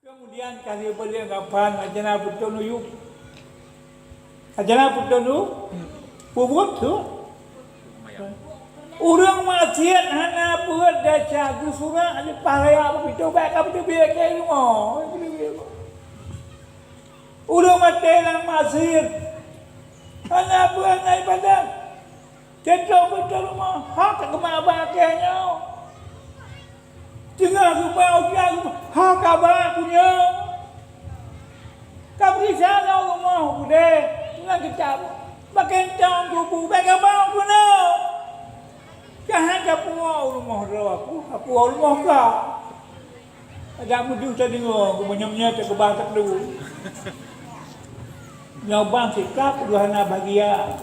Kemudian kali beliau kapan ajana betul yuk. Ajana betul tu, pubut tu. Orang maksiat hana buat daca gusura ada paraya begitu baik apa tu biar ke rumah. Orang mati lang maksiat hana buat naik badan. Cetok betul rumah hak kemana bakanya. Tengah rumah ujian hak abang punya. Kabri sana rumah bude tengah kecap. Makin jauh kubu baik abang punya. Jangan kapuau rumah aku, kapuau rumah kau. Ada mudu tadi ngong, kemunyamnya tak kebatak dulu. Nyobang sikap dua hana bahagia.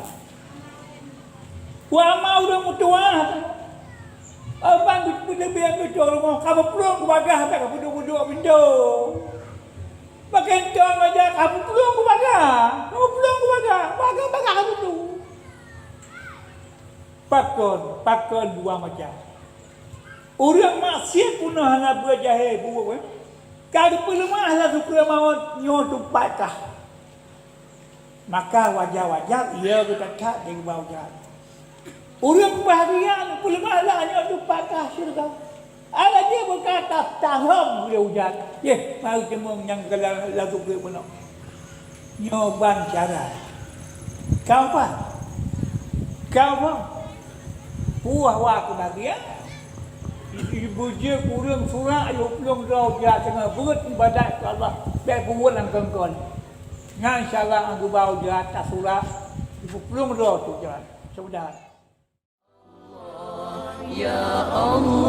Wama udah mutua. Abang lebih aku rumah, kamu pulang ke bagah, tak kamu duduk pintu. Makin jauh aja, kamu pulang ke bagah, bagah kamu tu. Pakon dua macam. Orang maksiat pun hana buat jahe buat. Kalau pelemah lah suka mahu nyotu patah. Maka wajar-wajar ia kita tak dengan bawah. Orang bahagian pelemah lah nyotu patah surga. Ada dia berkata taham dia hujan. Mari cemung yang kalau lagu ke pun. Nyoban cara. Kau apa? Puah aku lagi ya. Ibu je kurang surah ayo pulang rau dia tengah berat ibadat ke Allah. Baik buat lang kongkon. Ngan insyaallah aku bau dia atas surah. Ibu pulang rau tu jalan. Sudah. Ya Allah